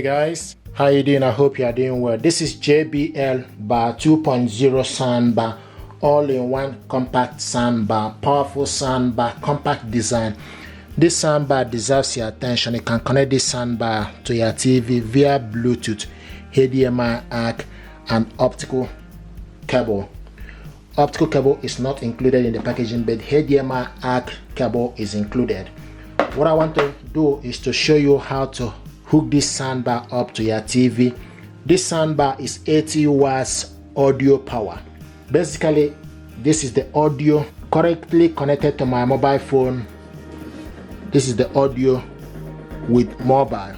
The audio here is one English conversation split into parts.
guys, how you doing? I hope you are doing well. This is JBL Bar 2.0 soundbar, all-in-one compact soundbar, powerful soundbar, compact design. This soundbar deserves your attention. You can connect this soundbar to your TV via Bluetooth, HDMI ARC, and optical cable. Optical cable is not included in the packaging, but HDMI ARC cable is included. What I want to do is to show you how to hook this soundbar up to your TV. This soundbar is 80 watts audio power. Basically, this is the audio correctly connected to my mobile phone. This is the audio with mobile.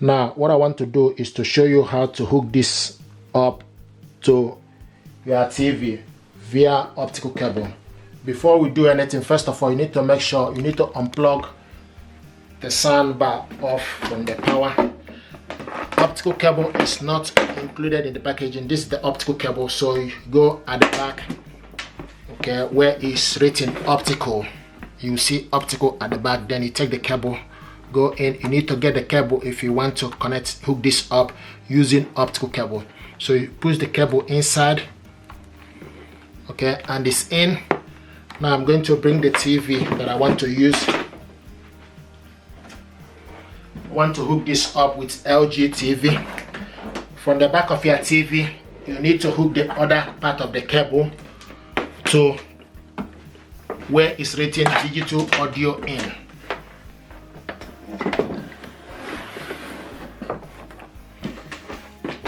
Now, what I want to do is to show you how to hook this up to your TV via optical cable. Before we do anything, first of all, you need to make sure you need to unplug the soundbar off from the power. Optical cable is not included in the packaging. This is the optical cable, so you go at the back, okay, where it's written optical. You see optical at the back, then you take the cable, go in. You need to get the cable if you want to hook this up using optical cable. So you push the cable inside, okay, and it's in. Now I'm going to bring the TV that I want to use. I want to hook this up with LG TV. From the back of your TV, you need to hook the other part of the cable to where it's written digital audio in.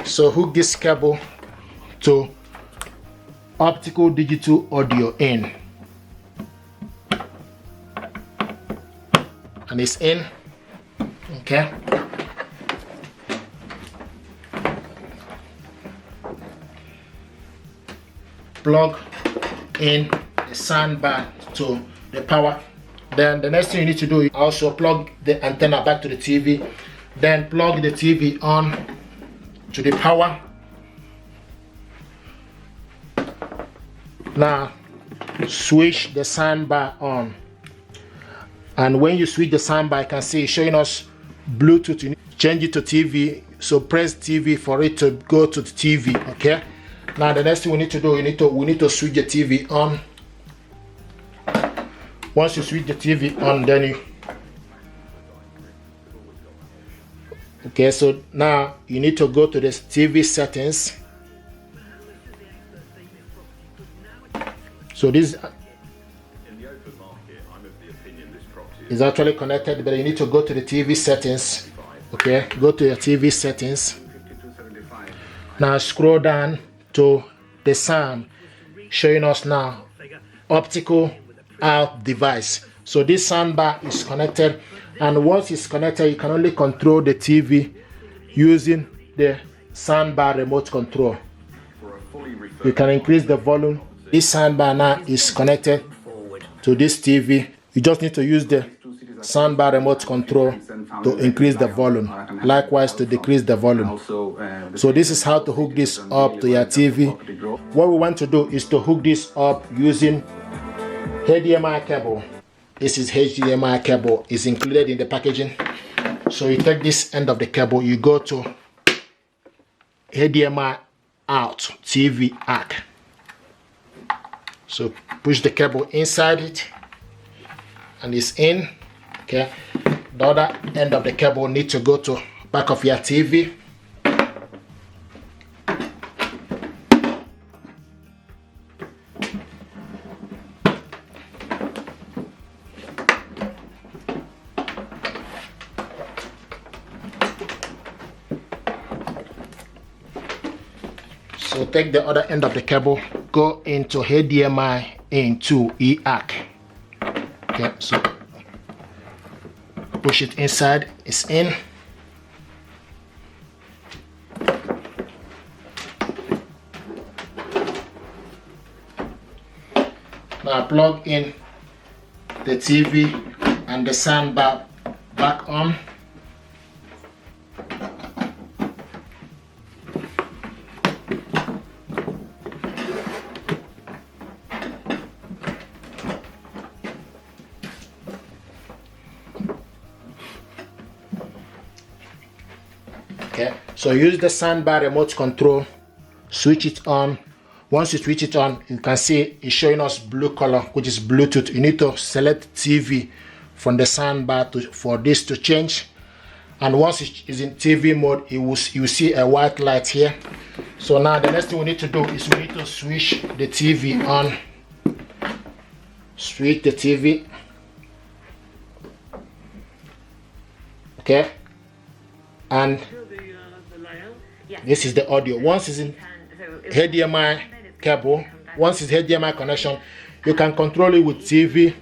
So hook this cable to optical digital audio in, and it's in, okay. Plug in the soundbar to the power. Then the next thing you need to do is also plug the antenna back to the TV, then plug the TV on to the power. Now switch the soundbar on, and when you switch the soundbar, you can see it's showing us Bluetooth. You need to change it to TV, so press TV for it to go to the TV, okay. Now the next thing we need to do, we need to switch the TV on. Once you switch the TV on, then you okay, so now you need to go to the TV settings. So this is actually connected, but you need to go to the TV settings. Okay, go to your TV settings. Now scroll down to the sound, showing us now optical ARC device. So this soundbar is connected, and once it's connected, you can only control the TV using the soundbar remote control. You can increase the volume. This soundbar now is connected to this TV. You just need to use the soundbar remote control to increase the volume, likewise to decrease the volume. So this is how to hook this up to your TV. What we want to do is to hook this up using HDMI cable. This is HDMI cable, is included in the packaging. So you take this end of the cable, you go to HDMI out TV ARC. So push the cable inside it and it's in. Okay, the other end of the cable need to go to back of your TV. So take the other end of the cable, go into HDMI into ARC. Okay, so push it inside, it's in. Now plug in the TV and the soundbar back on. Okay, so use the soundbar remote control, switch it on. Once you switch it on, you can see it's showing us blue color, which is Bluetooth. You need to select TV from the soundbar for this to change. And once it is in TV mode, you will see a white light here. So now the next thing we need to do is we need to switch the TV on. Switch the TV. Okay, and this is the audio. Once it's in HDMI cable, once it's HDMI connection, you can control it with TV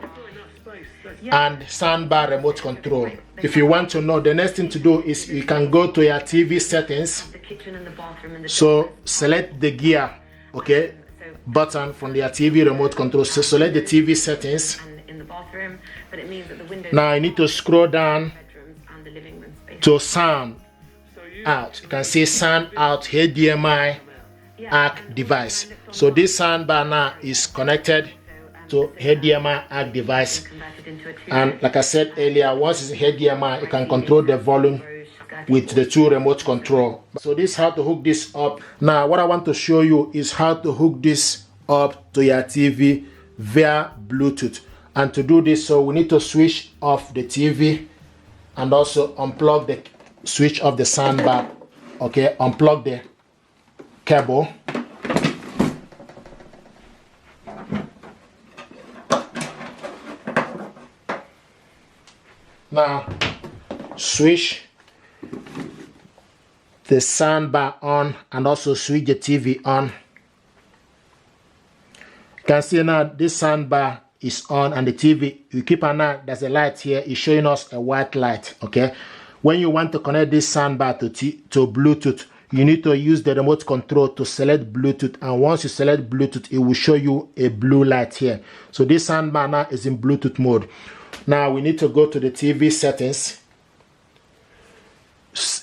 and soundbar remote control. If you want to know, the next thing to do is you can go to your TV settings. So select the gear, okay, button from your TV remote control. So select the TV settings. Now you need to scroll down to sound out. You can see sound out HDMI ARC device. So this soundbar now is connected to HDMI ARC device, and like I said earlier, once it's HDMI, you can control the volume with the two remote control. So this is how to hook this up. Now what I want to show you is how to hook this up to your TV via Bluetooth. And to do this, so we need to switch off the TV and also unplug the switch off the soundbar. Okay, unplug the cable. Now switch the soundbar on and also switch the TV on. You can see now this soundbar is on and the TV, you keep an eye, there's a light here, it's showing us a white light. Okay, when you want to connect this soundbar to Bluetooth, you need to use the remote control to select Bluetooth, and once you select Bluetooth, it will show you a blue light here. So this soundbar now is in Bluetooth mode. Now we need to go to the TV settings,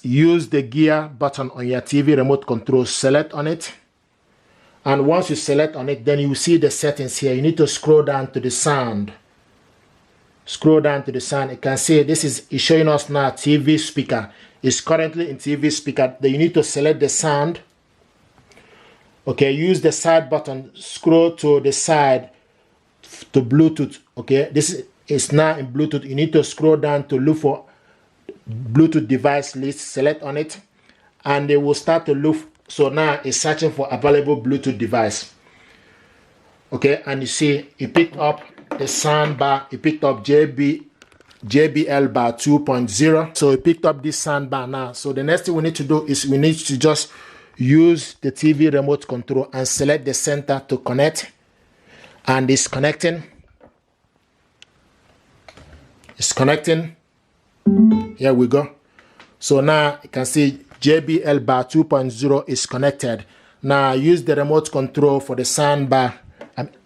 use the gear button on your TV remote control, select on it, and once you select on it, then you see the settings here. You need to scroll down to the sound. Scroll down to the sound. You can see this is showing us now TV speaker. It's currently in TV speaker. Then you need to select the sound. Okay, use the side button, scroll to the side to Bluetooth. Okay, this is now in Bluetooth. You need to scroll down to look for Bluetooth device list, select on it, and they will start to look. So now it's searching for available Bluetooth device. Okay, and you see it picked up the soundbar. It picked up JBL Bar 2.0. So it picked up this soundbar now. So the next thing we need to do is we need to just use the TV remote control and select the center to connect, and it's connecting. It's connecting. Here we go. So now you can see JBL Bar 2.0 is connected. Now use the remote control for the soundbar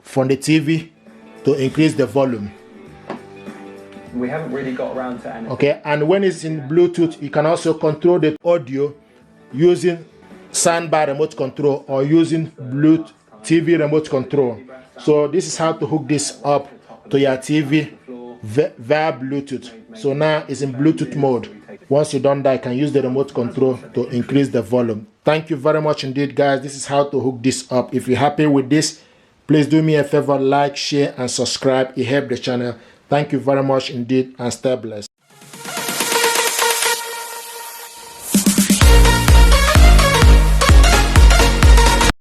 from the TV to increase the volume. We haven't really got around to anything. Okay, and when it's in Bluetooth, you can also control the audio using soundbar remote control or using Bluetooth TV remote control. So this is how to hook this up to your TV via Bluetooth. So now it's in Bluetooth mode. Once you're done that, you can use the remote control to increase the volume. Thank you very much indeed, guys. This is how to hook this up. If you're happy with this, please do me a favor, like, share, and subscribe. It helps the channel. Thank you very much indeed, and stay blessed.